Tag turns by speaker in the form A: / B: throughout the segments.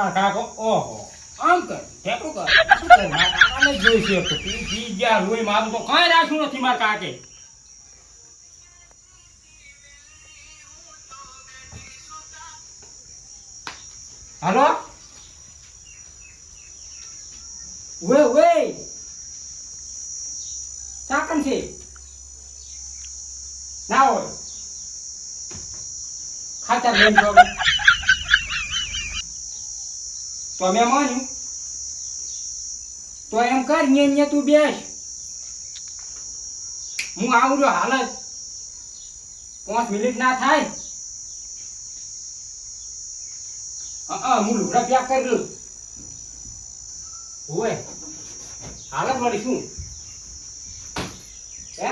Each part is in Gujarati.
A: મારા કાકો ઓહો આમ કર ઠેકડું કર શું કર મારા કાકાને જ જોઈ છે તો પી ગયા રોઈ મારું તો કાંઈ રાખ્યું નથી મારા કાકે હાલો વે ચાકન છે ના હોય ખાતર લઈને જો તો મેં માન્યું તો એમ કર ને તું બેસ હું આવું રહ્યો હાલ જ 5 મિનિટ ના થાય હું લુગડા પેક કરી લઉં હોય હાલ જ મળીશું હે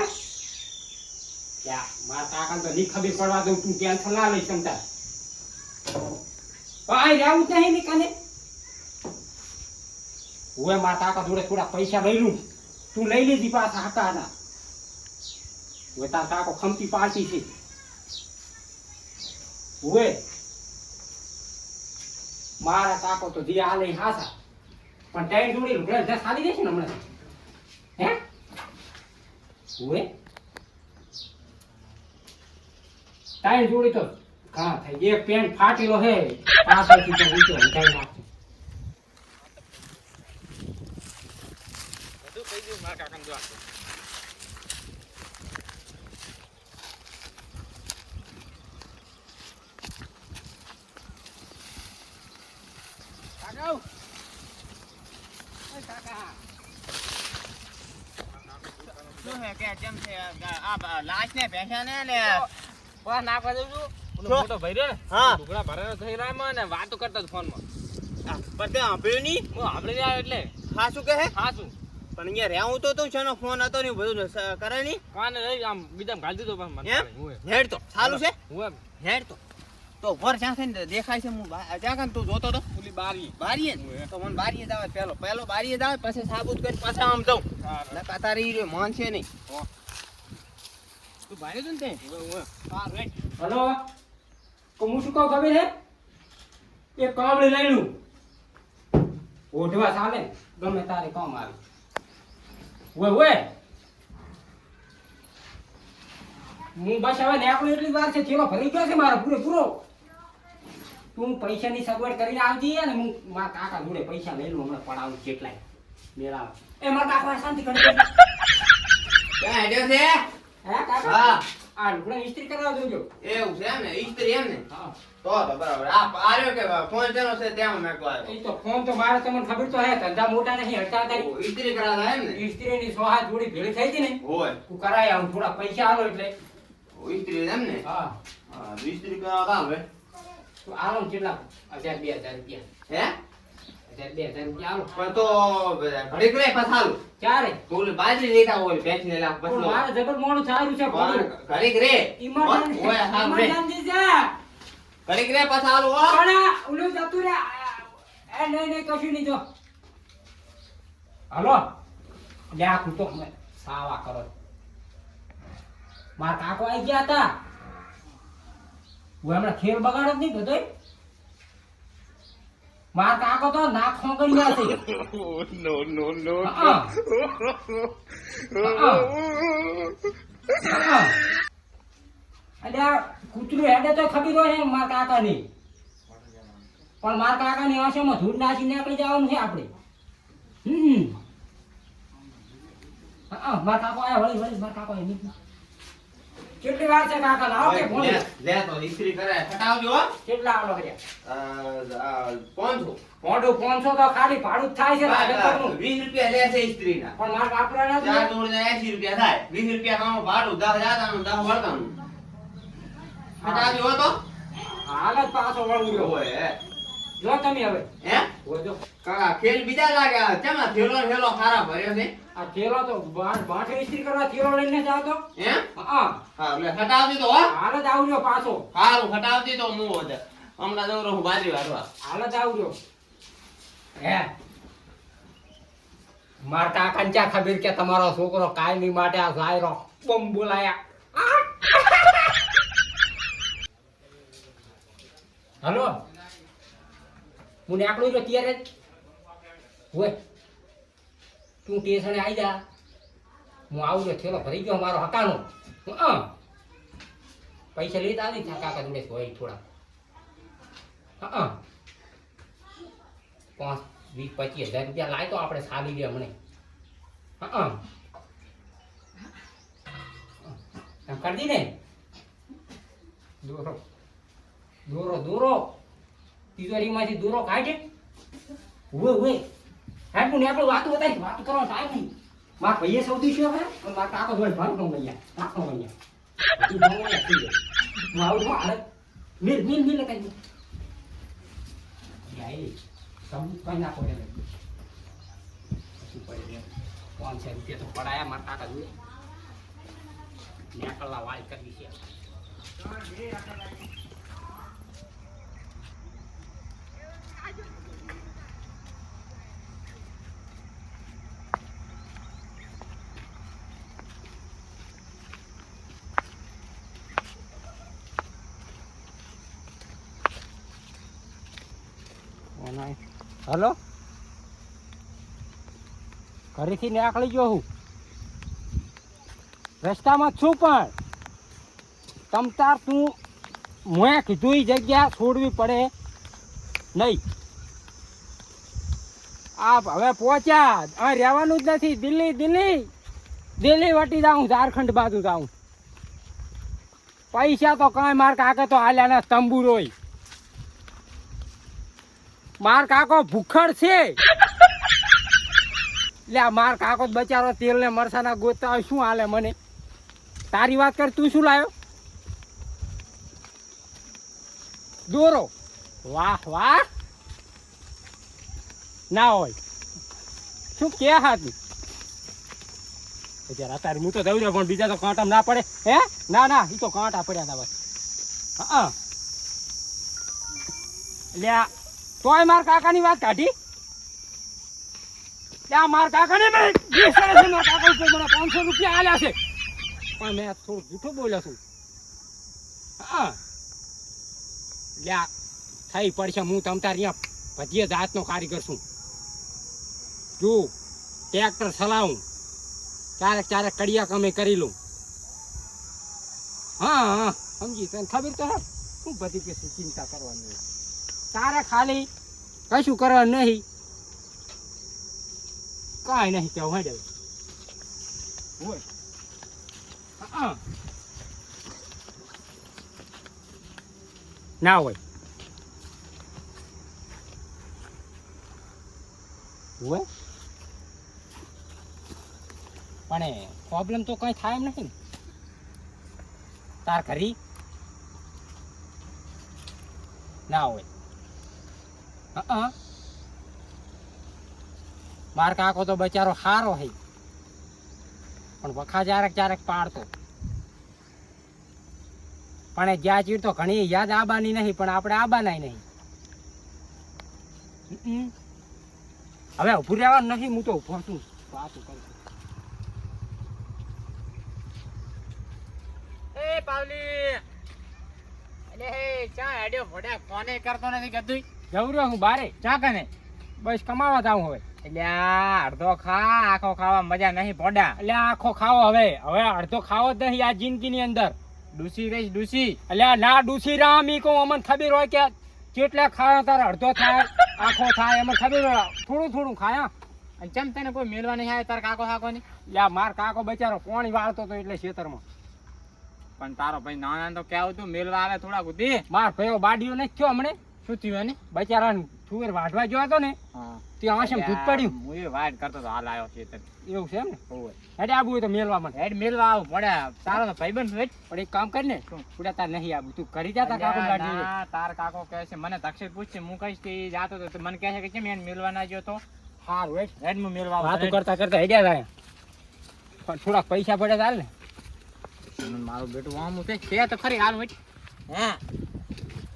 A: મારા કાકાને તો નહીં ખબર પડવા દઉં તું ટેન્શન ના લઈ ક્ષમતા અહીં રહેવું જ નહીં કને હું મારા કાકા જોડે થોડા પૈસા લઈ લઉં તું લઈ લીધી પાછા હતા ના હું તાર કાકો ખમતી પાર્ટી છે હું મારા કાકો તો જે હાલે હાસા પણ ટાઈમ જોડે લુગડા જસ ખાલી દેશે ને હમણાં હે હું ટાઈમ જોડી તો હા થાય એક પેન્ટ ફાટેલો હે પાછળથી તો ઊંચો હંધાઈ નાખતો બધું કહી દઉં મારા કાકાને જો આપો કાકા ઓય કાકા શું હે કે જેમ છે આ લાશ ને ભેંસા ને વાહ નાખવા દઉં છું મોટો ભાઈ રે હા ઢુકડા ભરેલો થઈ રહ્યા ને વાતો કરતા ફોન માં પણ તે સાંભળ્યું નહીં હું સાંભળી આવ્યો એટલે હાસું કહે હાસું પણ અહીંયા રહેવું તો તું છે ફોન હતો ને બધું કરે નહીં કાને રહી આમ બીજા ગાળ દીધો પણ હેડ તો ચાલુ છે હું હેડ તો વર જ્યાં ને દેખાય છે હું જ્યાં તું જોતો તો પેલી બારીએ તો મને બારીએ જ આવે પહેલો બારીએ જ આવે પછી સાબુત કરી પાછા આમ જાઉં નકા તારી મન છે નહીં તું ભાઈ તું ને હલો તો હું શું કહું ખબર છે એક કામડી લઈ લઉં ઓઢવા ચાલે ગમે તારે કામ આવે ઓય હું બસ હવે નેકળું એટલી વાર છે થેલો ભરી ગયો છે મારો પૂરો તું પૈસાની સગવડ કરીને આવજી અને હું મારા કાકા જોડે પૈસા લઈ લઉં હમણાં પડાવું કેટલાય મેળા એ મારા કાકા શાંતિ કરી ક્યાં હેડ્યો છે હે કાકા હા આ લુગડા ઇસ્ત્રી કરાવ દેજો એવું છે ને ઇસ્ત્રી એમ ને હા તો બરાબર આ આર્યો કે ફોન ચેનો છે ત્યાં મેં કહ્યું એ તો ફોન તો મારે તમને ખબર તો હે ધંધા મોટા નહીં હડતા તારી ઇસ્ત્રી કરાવતા એમ ને ઇસ્ત્રીની સોહા જોડી ભેળી થઈ હતી ને હોય તું કરાય આમ થોડા પૈસા આલો એટલે ઇસ્ત્રી એમ ને હા હા ઇસ્ત્રી કરાવતા હવે તો આલો કેટલા 1000 2000 રૂપિયા હે 1000 2000 રૂપિયા આલો પણ તો ઘડીક રે પાછાલું ક્યારે બોલ બાજરી લેતા હોય પેન્શન લેલા પછી મારે જબર મોણું સારું છે ઘડીક રે ઈમાન હોય હાલ રે ઘડીક રે પાછાલું હો પણ ઓલું જતું રે એ નહીં કશું નહીં જો હાલો લે આ કુતો મે સાવા કરો માર કાકો આવી ગયા હતા હું હમણાં ખેલ બગાડો જ નહીં બધોય માર કાકો તો નાખો કરી ગયા છે નો અલ્યા કૂતરું હેડે તો ખબર હોય માર કાકા ની પણ માર કાકા ની આંસોમાં ધૂળ નાસી નીકળી જવાનું છે આપણે માર કાકો આયા વળી માર કાકો એની કેટલી વાર છે કાકા લાવો કે ફોન લે તો ઇસ્ત્રી કરે ફટાવજો કેટલા આલો હે 500 તો ખાલી ભાડું થાય છે 20 રૂપિયા લે છે ઇસ્ત્રી ના પણ માર કાપડા ના ચાર જોડ 80 રૂપિયા થાય 20 રૂપિયા કામ ભાડું 10 જાતાનું 10 વળતાનું ફટાવજો તો હાલત પાછો વળું હોય જો તમે હવે હે ઓજો કાકા ખેલ બીજા લાગ્યા કેમ થેલો ખારા ભર્યો છે આ થેલો તો બાઠે ઇસ્ત્રી કરવા થેલો લઈને જાવ તો હે હા એટલે હટાવતી તો હાલ જ આવજો પાછો હારું હટાવતી તો હું હમણાં જઉં રહું બાજરી વાળવા હાલ જ આવજો હે માર કાકાને ક્યાં ખબર કે તમારો છોકરો કાયમી માટે આ સાયરો બમ બોલાયા હલો હું નીકળું તો ત્યારે જ હોય તું સ્ટેશને આવી જા હું આવું તો થેલો ભરી ગયો મારો હકાનો પૈસા લેતા આવી કાકા જોડે હોય થોડા 5, 20, 25 હજાર રૂપિયા લાય તો આપણે સાલી દે મને કરી દી ને દોરો દોરો દોરો તિજોરીમાંથી દોરો કાઢે હોય હેડ હું આપણું વાતું બતાવી વાતું કરવાનો ટાઈમ નહીં મારા ભાઈએ સૌથી શું હે મારા કાકો જોડે ભાગ નો ગણ્યા કાકો ગણ્યા હું આવું છું હાલત મિલ મિલ મિલ કઈ જાય સબૂત કઈ નાખો એને શું પડે 500 રૂપિયા તો પડાયા મારા કાકા જોડે નેકળવા વાય કરવી છે હલો ઘરેથી નીકળી ગયો હું રસ્તામાં છું પણ તમતાર તું મેં કીધું એ જગ્યા છોડવી પડે નહીં આ હવે પહોંચ્યા હવે રહેવાનું જ નથી દિલ્હી દિલ્હી દિલ્હી વટી જાઉં ઝારખંડ બાજુ જાઉં પૈસા તો કાંઈ માર કાકા તો હાલ્યાના તંબુરોય માર કાકો ભૂખડ છે એટલે માર કાકો બચારો તેલ ને મરસાના ગોતા શું હાલે મને તારી વાત કર તું શું લાવ્યો દોરો વાહ વાહ ના હોય શું કે હાથું અત્યારે હું તો દઉં પણ બીજા તો કાંટા ના પડે હે ના ના એ તો કાંટા પડ્યા હતા બસ એટલે તોય માર કાકાની વાત કાઢી ત્યાં માર કાકાને મેં 20 માર કાકા ઉપર મને 500 રૂપિયા આલ્યા છે પણ મેં થોડું જૂઠું બોલ્યો છું લ્યા થઈ પડશે હું તમ તાર અહીંયા ભજીએ જાતનો કારીગર છું જો ટ્રેક્ટર ચલાવું ચારેક ચારેક કડિયા કમે કરી લઉં હા સમજી તને ખબર તો હે શું બધી કે ચિંતા કરવાની તારે ખાલી કશું કરવાનું નહીં કાંઈ નહીં કેવું હે હોય ના હોય હોય પણ પ્રોબ્લેમ તો કઈ થાય એમ નથી ને તાર ઘરી ના હોય માર કાકો તો બચારો હારો હે પણ વખા ચારેક ચારેક પાડતો પણ જ્યાં ચીડ તો ઘણી યાદ આબાની નહીં પણ આપણે આબાના નહીં હવે ઉભું રહેવાનું નથી હું તો ઉભો છું વાતું કરું એ પાવલી અલે હે ચા હેડ્યો ભડ્યા કોને કરતો નથી કદું જવું રહ્યો હું બારે ચા કને બસ કમાવા જાઉં હવે એટલે અડધો ખા આખો ખાવા મજા નહીં પોડા એટલે આખો ખાવો હવે અડધો ખાવો જ નહીં આ જિંદગીની અંદર ડૂસી રહીશ ડૂસી એટલે ના ડૂસી રામ ઈ કહું અમને ખબર હોય કે કેટલા ખાવા તારે અડધો થાય આખો થાય અમને ખબર હોય થોડું થોડું ખાયા અને ચમ તને કોઈ મેળવા નહીં આવે તાર કાકો હાકો ની એટલે માર કાકો બચારો પોણી વાળતો હતો એટલે ખેતરમાં પણ તારો ભાઈ નાના તો કેવું તું મેળવા આવે થોડા ગુદી માર ભાઈઓ બાડીઓ નથી થયો હમણે શું થયું ને બચારા તુવેર વાઢવા ગયો હતો ને ત્યાં આશમ દૂધ પડ્યું હું એ વાડ કરતો તો હાલ આવ્યો છે એવું છે એમ ને હેડે આબુ હોય તો મેલવા મને હેડ મેલવા આવું પડે તારો તો ભાઈબંધ વેચ પણ એક કામ કર ને પૂરા તાર નહીં આવું તું કરી જા તાર કાકો ગાડી તાર કાકો કહે છે મને તક્ષિત પૂછશે હું કહીશ કે જાતો તો મને કહે છે કે કેમ એને મેલવા ના ગયો તો હારું હેડ હું મેલવા વાતો કરતા કરતા હેડ્યા જાય પણ થોડાક પૈસા પડ્યા ચાલ ને મારું બેટું આમ છે તો ખરી હાલ વેચ હે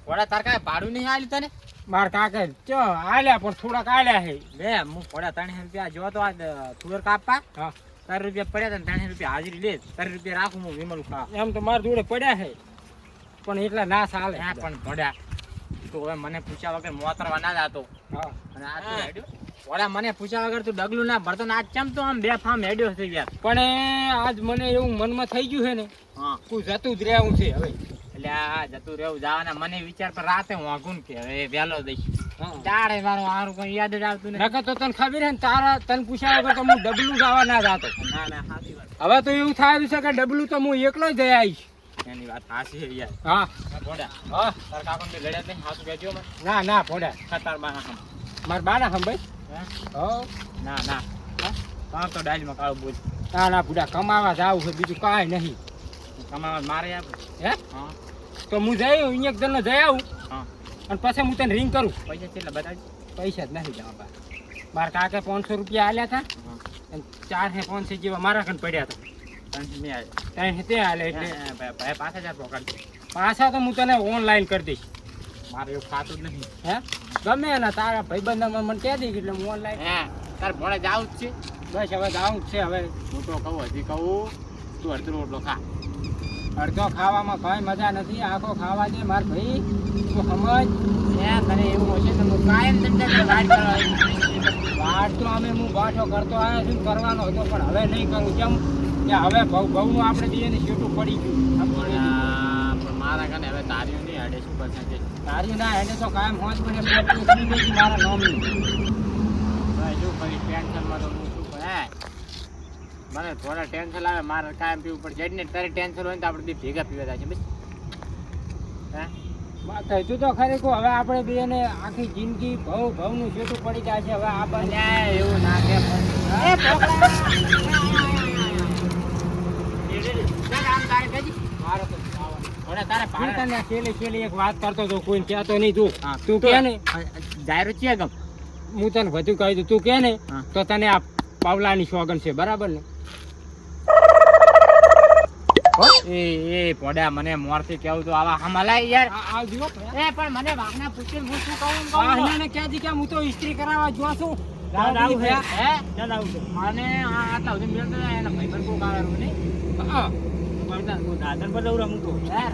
A: વડા તાર કાંઈ ભાડું નહીં આલ્યું તને માર કાકા ચો આલ્યા પણ થોડાક આલ્યા હે લે હું પડ્યા 300 રૂપિયા જો તો આ તુવેર કાપવા હા 3 રૂપિયા પડ્યા તને 300 રૂપિયા હાજરી લે 3 રૂપિયા રાખું હું વિમલ ખા એમ તો માર જોડે પડ્યા હે પણ એટલા ના ચાલે હા પણ પડ્યા તો હવે મને પૂછ્યા વગર મોતરવા ના જાતો હા
B: અને આ તું હેડ્યો ઓલા મને પૂછ્યા વગર તું ડગલું ના ભરતો ને આજ ચમ તો આમ બે ફામ હેડ્યો છે યાર.
A: પણ આજ મને એવું મનમાં થઈ ગયું છે ને
B: હા
A: તું જતું જ રહેવું છે હવે.
B: એટલે આ જતું રહેવું જવાના મને વિચાર પર રાતે વાગું કે હવે વહેલો દઈશ.
A: હા
B: તારે મારું હારું કઈ યાદ જ આવતું ને.
A: નકર તો તને ખબર હે ને તારા તને પૂછ્યા વગર તો હું ડબલું ગાવા ના જાતો.
B: ના ના સાચી વાત.
A: હવે તો એવું થાય છે કે ડબલું તો હું એકલો જ જઈ આવીશ.
B: એની વાત સાચી છે યાર.
A: હા
B: ભોડા
A: હા
B: તાર કાકો ને લડ્યા નહીં હાસુ કહેજો મને.
A: ના ના ભોડા
B: તાર બાના હમ.
A: મારા બાના સંભાઈ
B: હે?
A: હા
B: ના ના કાં તો ડાયલમાં કાળું બોલ.
A: ના ના ભૂડા કમાવા જાવું છે બીજું કાંઈ નહીં.
B: કમાવા મારે આપ.
A: હે
B: હા
A: તો હું જઈ અહીંયા જણને જઈ આવું
B: હા
A: અને પછી હું તને રિંગ કરું.
B: પૈસા કેટલા બતાવજો.
A: પૈસા જ નથી જવા બા મારા કાકે 500 રૂપિયા આલ્યા હતા
B: હા
A: અને 400 જેવા મારા કન પડ્યા હતા.
B: ત્રણસો નહીં આવે.
A: ત્રણ તે આલે એટલે
B: ભાઈ 5000 પકડજો.
A: પાછા તો હું તને ઓનલાઈન કરી દઈશ.
B: મારે એવું ખાતું જ નહીં.
A: હે ગમે ને તારા ભાઈબંધમાં મને કહી દઈશ એટલે હું ઓનલાઈન.
B: હે તાર ભોળે જાવું જ છે.
A: બસ હવે જાવું જ છે. હવે
B: હું તો કહું હજી કહું તું અડધો રોટલો ખા.
A: અડધો ખાવામાં કઈ મજા નથી. આખો ખાવા દે માર ભાઈ તું સમજ.
B: હે તને એવું હશે તો હું કાયમ તમને ગાઈડ કરવા આવીશ.
A: વાત તો અમે હું બાઠો કરતો આવ્યો છું કરવાનો હતો પણ હવે નહીં કરું કેમ કે હવે ઘઉંનું આપણે બેને શેઠું પડી ગયું.
B: પણ મારા કને હવે તારીઓ નહીં હડે શું કરશે.
A: તારી ના એને તો કાયમ હોજ મને મારા નોમની
B: ભાઈ શું કરી ટેન્શનમાં તો હું શું કરે. મને થોડા ટેન્શન આવે મારે કાયમ પીવું પડે. જેટને તારે ટેન્શન હોય ને તો આપણે બે ભેગા પીવા થાય છે બસ. હે
A: વાત હજુ તો ખરી કહું હવે આપણે બેને આખી જિંદગી ભવનું શેઠું પડી જાય છે. હવે આ બંને
B: એવું ના કે
A: છેલ્લી એક વાત કરતો હતો કોઈ કહેતો નહીં. તું કે ને
B: જાયરો છે ગમ.
A: હું તને વધુ કહી દઉં તું કે ને
B: હા.
A: તો તને આ પાવલાની સોગન છે બરાબર ને.
B: એ પોડા મને મોરથી કેવું તો આવા હમલાય યાર.
A: આવજો
B: એ પણ મને વાહના પૂછીને હું શું કહું
A: વાહનાને કહેજે કે હું તો ઇસ્ત્રી કરાવવા જો છું.
B: આવું છે હે ચાલ આવું છે મને આટલા સુધી મેળતો એના ભાઈબંધ કોક આવેલું નહીં.
A: હા
B: હું દાદન પર દઉં રમું તો યાર.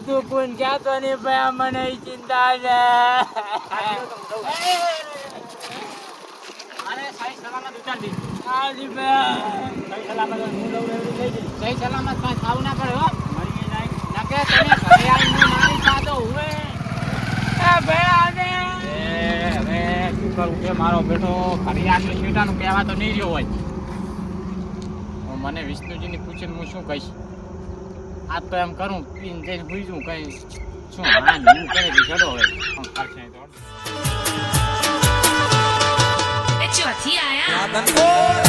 B: તું કોણ ક્યાંતો નહીં ભાઈ મને ચિંતા છે. સહી સલામત કાંઈ ખાવું ના પડે હો. નકે તમે ઘરે આવીને મારી સાદો હોય. હવે શું કરું કે મારો બેટો ખરિયાળનો શેટાનું કહેવા તો નહીં રહ્યો હોય. મને વિષ્ણુજીની પૂછીને હું શું કહીશ. આ તો એમ કરું પીને જઈને પૂછું કઈ શું હા હું કરે છે ચડો હવે ખર્ચ નહીં તો
C: ચોથી આયા